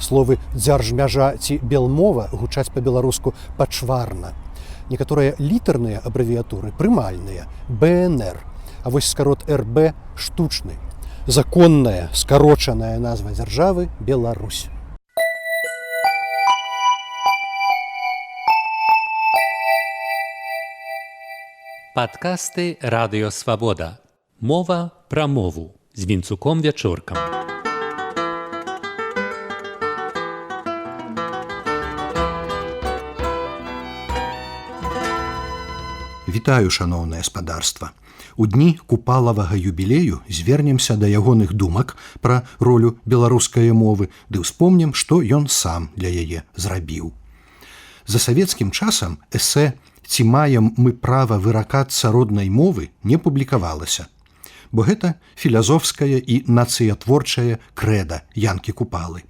Словы «дзяржмяжа» ці «белмова» гучаць па-беларуску пачварна. Некаторыя літарныя абрэвіятуры прымальныя – БНР, а вось скарот РБ – штучны. Законная, скарочаная назва дзяржавы – Беларусь. Падкасты «Радыё Свабода». Мова пра мову з Вінцуком Вячоркам. Вітаю, шаноўнае спадарства. У дні купалавага юбілею звернемся да ягоных думак пра ролю беларускай мовы ды ўспомнім, што ён сам для яе зрабіў. За савецкім часам эсэ «Ці маем мы права выракацца роднай мовы» не публікавалася, бо гэта філазофскае і нацыятворчае крэда Янкі Купалы.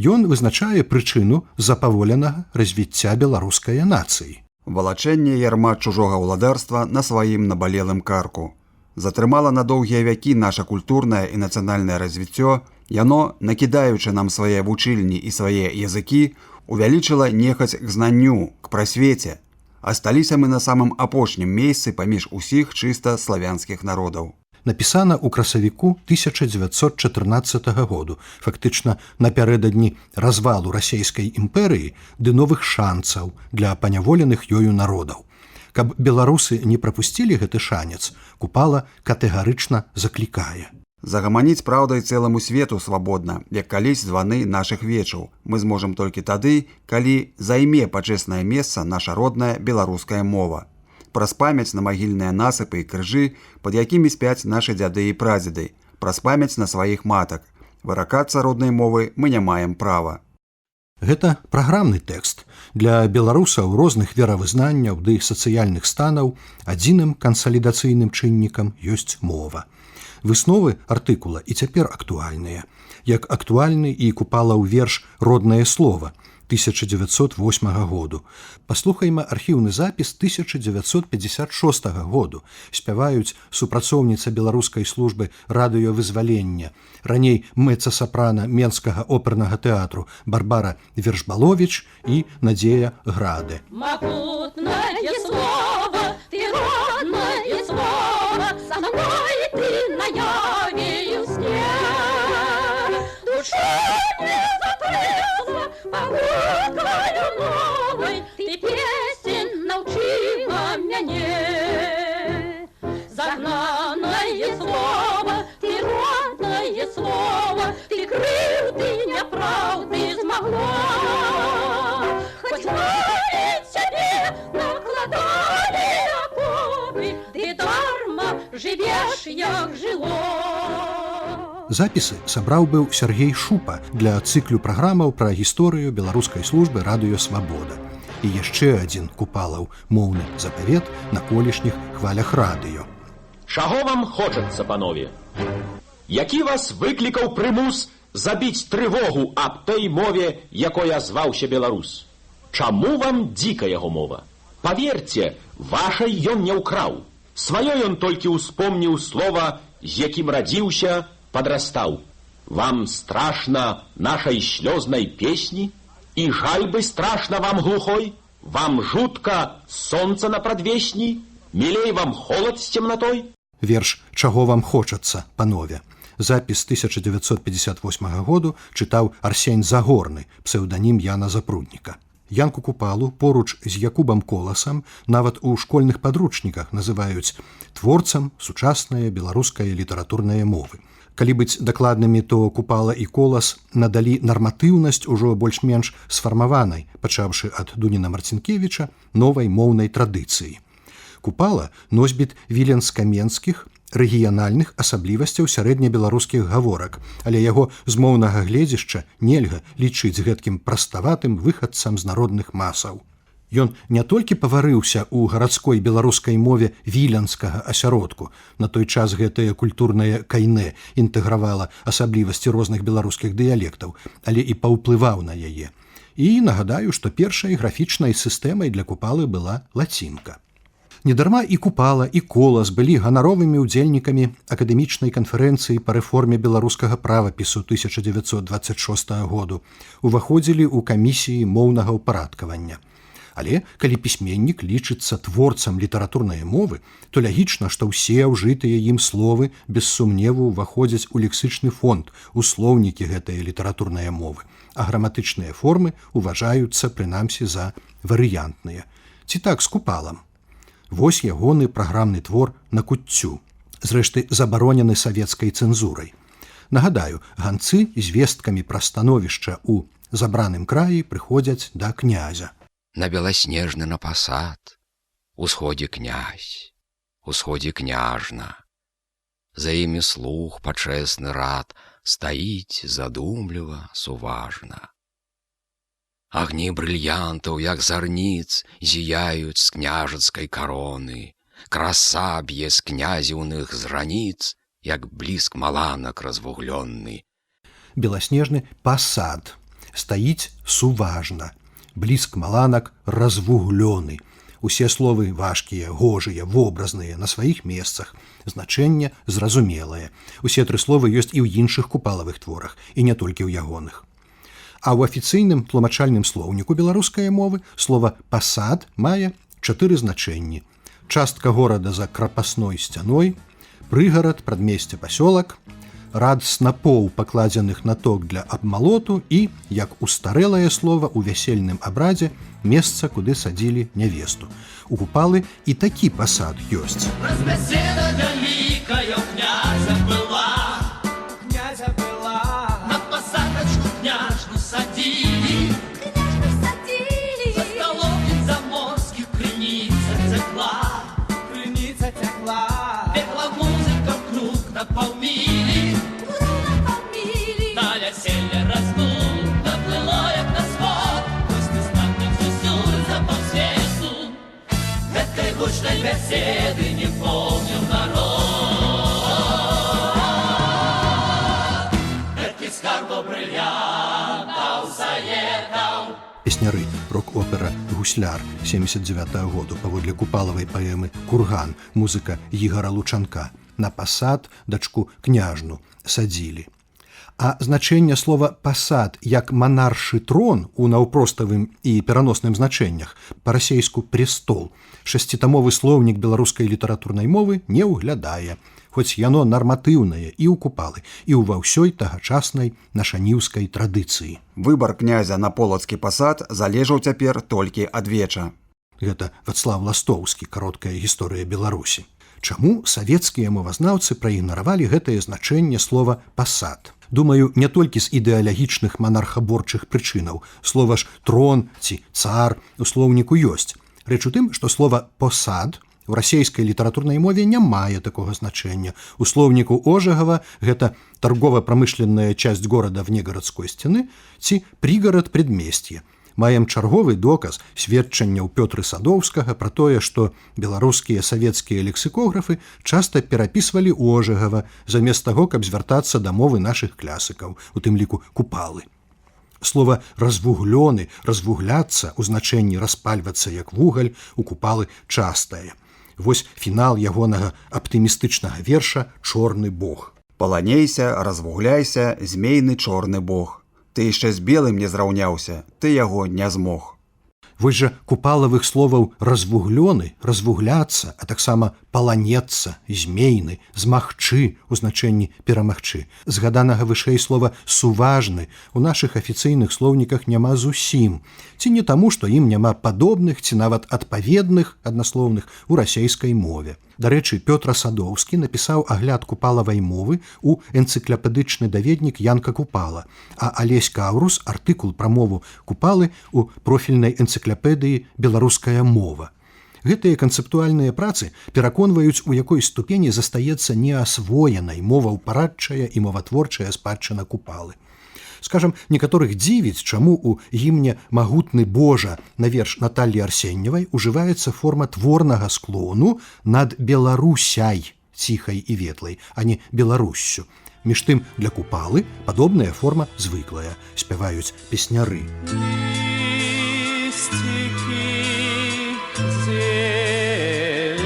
Ён вызначае прычыну запаволенага развіцця беларускай нацыі. Валачэнне ярма чужога ўладарства на сваім набалелым карку. Затрымала на доўгія вякі наша культурнае і нацыянальнае развіццё, яно, накідаючы нам свае вучыльні і свае языкі, увялічыла нехаць к знанню, к прасвеце. Асталіся мы на самым апошнім месцы паміж усіх чыста славянскіх народаў. Напісана ў красавіку 1914 году, фактычна напярэдадні развалу расійскай імперыі ды новых шанцаў для паняволеных ёю народаў. Каб беларусы не прапусцілі гэты шанец, Купала катэгарычна заклікае. Загаманіць праўдай цэламу свету свабодна, як калісь званы нашых вечаў. Мы зможам толькі тады, калі займе пачэснае месца наша родная беларуская мова. Праз памяць на магільныя насыпы і крыжы, пад якімі спяць нашы дзяды і прадзеды, праз памяць на сваіх матак. Выракацца роднай мовы мы не маем права. Гэта праграмны тэкст. Для беларусаў розных веравызнанняў ды сацыяльных станаў адзіным кансалідацыйным чыннікам ёсць мова. Высновы артыкула і цяпер актуальныя. Як актуальны і Купалаў верш «Роднае слова» 1908 году. Паслухайма архіўны запіс 1956 году. Спяваюць супрацоўніца беларускай службы радыёвызвалення, раней мэца-сапрана Менскага опернага тэатру Барбара Вершбаловіч і Надзея Граде. Могутное слово, ты родное слово, со мной ты наяве сне. Душа не закрыла порукою новой, ты песен научила мяне. Загнанное слово, ты родное слово, ты крылья неправды змогла. Хоть мы тебе накладали оковы, ты дарма живешь, як жило. Запісы сабраў быў Сергей Шупа для цыклю праграмаў пра гісторыю беларускай службы «Радыё Свабода». І яшчэ адзін Купалаў моўны запавет на колішніх хвалях радыё. Чаго вам хочацца, панове? Які вас выклікаў прымус забіць трывогу аб той мове, якой азваўся беларус? Чаму вам дзіка яго мова? Паверце, вашай ён не ўкраў. Сваёй ён толькі ўспомніў слова, з якім радзіўся, подрастал. Вам страшно нашей слезной песни? И жальбы страшно вам глухой? Вам жутко солнце на продвесни? Милей вам холод с темнотой? Верш «Чаго вам хочацца, панове». Запіс 1958 году чытаў Арсень Загорны, псеўданім Яна Запрудніка. Янку Купалу поруч з Якубам Коласам нават у школьных падручніках называюць творцам сучаснай беларускай літаратурнай мовы. Калі быць дакладнымі, то Купала і Колас надалі нарматыўнасць ужо больш-менш сфармаванай, пачаўшы ад Дуніна Марцінкевіча, новай моўнай традыцыі. Купала носьбіт віленска-менскіх рэгіянальных асаблівасцяў сярэднебеларускіх гаворак, але яго з моўнага гледзішча нельга лічыць гэткім праставатым выхадцам з народных масаў. Ён не толькі паварыўся ў гарадской беларускай мове віленскага асяродку, на той час гэтае культурнае кайнэ інтэгравала асаблівасці розных беларускіх дыялектаў, але і паўплываў на яе. І нагадаю, што першай графічнай сістэмай для Купалы была лацінка. Недарма і Купала, і Колас былі ганаровымі ўдзельнікамі акадэмічнай канферэнцыі па рэформе беларускага правапісу 1926 году, уваходзілі ў камісіі моўнага ўпарадкавання. Але калі пісьменнік лічыцца творцам літаратурнай мовы, то лагічна, што ўсе ўжытыя ім словы без сумневу ўваходзяць у лексычны фонд, у слоўнікі гэтае літаратурнай мовы, а граматычныя формы ўважаюцца прынамсі за варыянтныя. Ці так з Купалам? Вось ягоны праграмны твор «На куццю», зрэшты, забаронены савецкай цэнзурай. Нагадаю, ганцы з весткамі пра становішча ў забраным краі прыходзяць да князя. На беласнежны на пасад, усходзе князь, усходзе княжна. За імі слух пачэсны рад стаіць задумліва, суважна. Агні брыльянтаў, як зарніц, зіяюць з княжацкай кароны. Краса б'е з князіўных зраніц, як бліск маланак развуглённы. Беласнежны пасад. Стаіць суважна. Бліск маланак развуглёны. Усе словы важкія, гожыя, вобразныя, на сваіх месцах. Значэнне зразумелае. Усе тры словы ёсць і ў іншых купалавых творах, і не толькі ў ягоных. А ў афіцыйным тлумачальным слоўніку беларускай мовы слова «пасад» мае 4 значэнні. Частка горада за крапасной сцяной, прыгарад, прадмесце, пасёлак, рад снапоў, пакладзеных на ток для абмалоту і, як устарэлае слова ў вясельным абрадзе, месца, куды садзілі нявесту. У Купалы і такі пасад ёсць. Разбеседа вялікая ў князя была, на пасадачку княжну садзілі, за столом від заморскіх крыніца цякла, бегла музыка в круг на паўмілі, на вяселле разгул наплыло, як на сход, гости знатных зусюль за паўсвету. Гэтай гучнай бяседы не помніў народ, гэтых скарбаў брыльянтаў заедаў. Песняры, рок-опера «Гусляр» 79 году паводле купалавай паэмы «Курган», музыка Ігара Лучанка. На пасад дачку княжну садзілі. А значэнне слова «пасад» як манаршы трон у наўпроставым і пераносным значэннях, па-расейску «престол», шасцітамовы слоўнік беларускай літаратурнай мовы не ўглядае, хоць яно нарматыўнае і ў Купалы, і ў ва ўсёй тагачаснай нашаніўскай традыцыі. Выбар князя на полацкі пасад залежаў цяпер толькі ад веча. Гэта Вацлаў Ластоўскі, кароткая гісторыя Беларусі. Чаму савецкія мовазнаўцы праігнаравалі гэтае значэнне слова «пасад»? Думаю, не толькі з ідэалагічных манархаборчых прычынаў. Слова ж «трон» ці «цар» у слоўніку ёсць. Рэч у тым, што слова «посад» у расейскай літаратурнай мове не мае такога значэння. У слоўніку Ожегава гэта торгово-прамышленная часть горада вне гарадской сцены ці прыгарад предмесця. Маем чарговы доказ сведчанняў Пётры Садоўскага пра тое, што беларускія савецкія лексікографы часта перапісвалі Ожегава замест таго, каб звяртацца да мовы нашых класыкаў, у тым ліку Купалы. Слова «развуглёны», «развугляцца» у значэнні «распальвацца як вугаль» у Купалы частае. Вось фінал ягонага аптымістычнага верша «Чорны бог». Паланейся, развугляйся, змейны чорны бог. Ты яшчэ з белым не зраўняўся, ты яго не змог. Вось жа купалавых словаў «развуглёны», «развугляцца», а таксама «паланецца», «змейны», «змагчы» у значэнні «перамагчы». Згаданага вышэй слова «суважны» у нашых афіцыйных слоўніках няма зусім. Ці не таму, што ім няма падобных ці нават адпаведных аднаслоўных у расейскай мове. Дарэчы, Пётр Садоўскі напісаў агляд купалавай мовы ў энцыклапедычны даведнік Янка Купала, а Алесь Каўрус артыкул пра мову Купалы ў профільнай энцыклапедыі «Беларуская мова». Гэтыя канцэптуальныя працы пераконваюць, у якой ступені застаецца неасвоенай моваўпарадчая і моватворчая спадчына Купалы. Скажам, некаторых дзівіць, чаму ў гімне «Магутны Божа» на верш Наталлі Арсеньевай ужываецца форма творнага склону над Беларусяй, ціхай і ветлай, а не Беларуссю. Між тым, для Купалы падобная форма звыклая, спяваюць песняры. Листики зелени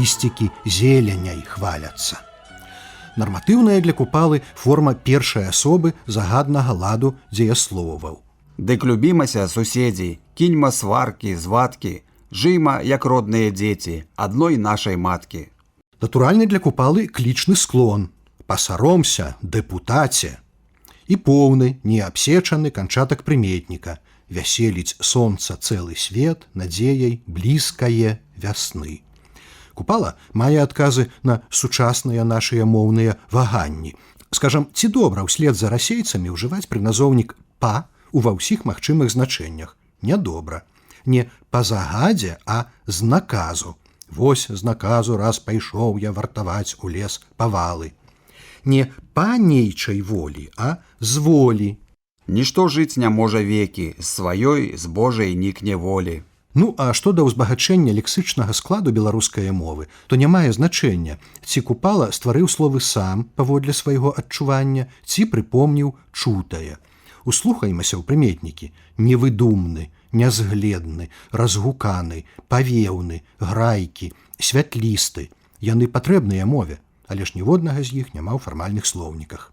лісцікі зеляняй хваляцца. Нарматыўная для купалы форма першай асобы загаднага ладу дзеясловаў. Дык любімася, суседзі, кіньма сваркі, звадкі, жыйма, як родныя дзеці, адной нашай маткі. Натуральны для купалы клічны склон. Пасаромся, дэпутаце. І поўны, неабсечаны канчатак прыметніка. Вяселіць сонца цэлы свет надзеяй блізкае вясны. Купала мае адказы на сучасныя нашыя моўныя ваганні. Скажам, ці добра ўслед за расейцамі ўжываць прыназоўнік «па» ува ўсіх магчымых значэннях? Нядобра. Не па загадзе, а з наказу. Вось з наказу раз пайшоў я вартаваць у лес павалы. Не па нейчай волі, а з волі. Нішто жыць не можа векі, з сваёй, з Божай нікне волі. Ну, а што да ўзбагачэння лексычнага складу беларускай мовы, то не мае значэння, ці купала стварыў словы сам паводле свайго адчування, ці прыпомніў чутае. Услухаймася ў прыметнікі: невыдумны, нязгледны, разгуканы, павеўны, грайкі, святлісты. Яны патрэбныя мове, але ж ніводнага з іх няма ў фармальных слоўніках.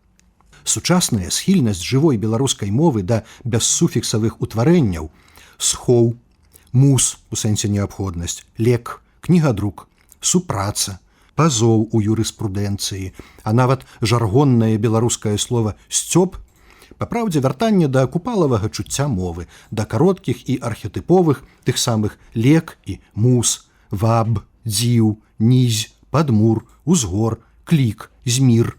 Сучасная схільнасць жывой беларускай мовы да бессуфіксавых утварэнняў – схоў, мус у сэнсе неабходнасць, лек, кнігадрук, супраца, пазоў у юрыспрудэнцыі, а нават жаргоннае беларускае слова «сцёб» па праўдзе вяртанне да купалавага чуцця мовы, да кароткіх і архетыповых тых самых лек і мус, ваб, дзіў, нізь, падмур, узгор, клік, змір.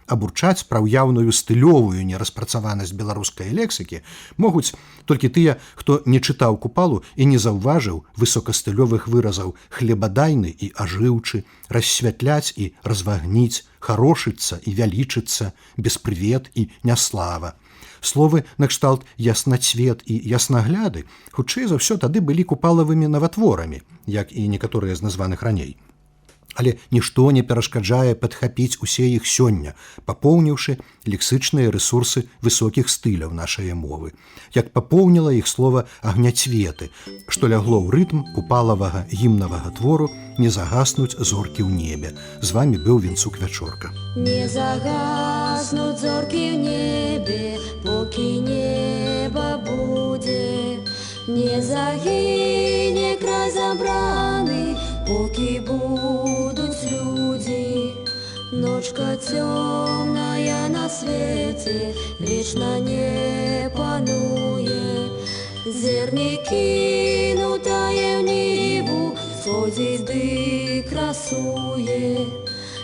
Абурчаць пра ўяўную стылёвую нераспрацаванасць беларускай лексікі могуць толькі тыя, хто не чытаў купалу і не заўважыў высокастылёвых выразаў хлебадайны і ажыўчы, рассвятляць і развагніць, харошыцца і вялічыцца, беспрывет і няслава. Словы накшталт яснацвет і яснагляды хутчэй за ўсё тады былі купалавымі наватворамі, як і некаторыя з названых раней. Але нішто не перашкаджае падхапіць усе іх сёння, папоўніўшы лексычныя рэсурсы высокіх стыляў нашай мовы. Як папоўніла іх слова агняцветы, што лягло ў рытм купалавага гімнавага твору «Не загаснуць зоркі ў небе». З вамі быў Вінцук Вячорка. Не загаснуць зоркі ў небе, покі неба будзе. Не загіне край забраны, поки будуть люди. Ночка темная на свете вечно не пануе. Зерни кинутое в небу сходит ды красуе.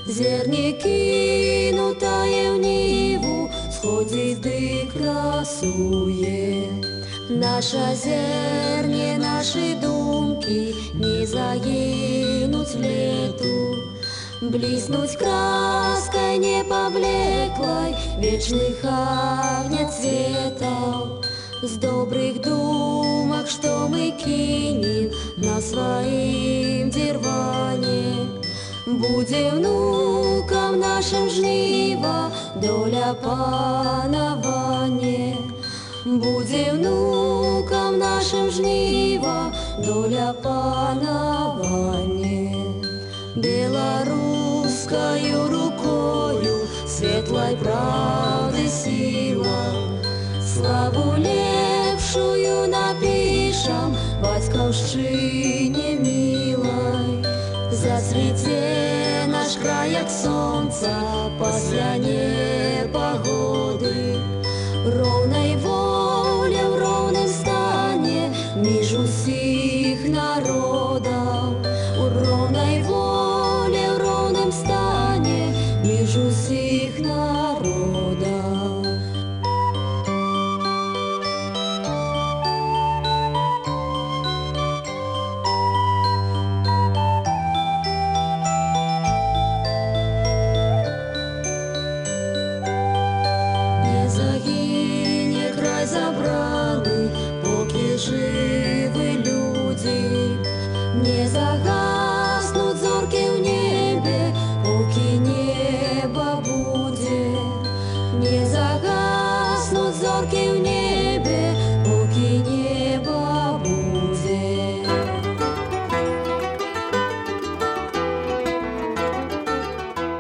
Зерни кинутое в небу сходит ды красуе. Наша зерне, наши думки не загинуть лету, блиснуть краской не поблеклой вечных огнецветов. С добрых думок, что мы кинем на своим дерване, будет внукам нашим жнива доля панования. Будет внукам нашим жнива доля панования. Белорусскою рукою светлой правды сила, славу лепшую напишем батьківщині милой. Зацвіте наш край, як сонце після непогоди. Ровной воле в ровном стане між усіх народов. У ровной воле в ровном стане між усіх народов.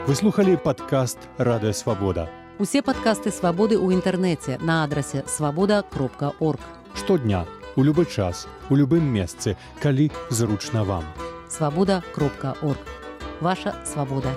Вы слухали падкаст «Радыё Свабода». Усе падкасты «Свабоды» ў інтэрнэце на адрасе свабода.орг. Штодня, у любы час, у любым месцы, калі зручна вам. Свабода.орг. Ваша свабода.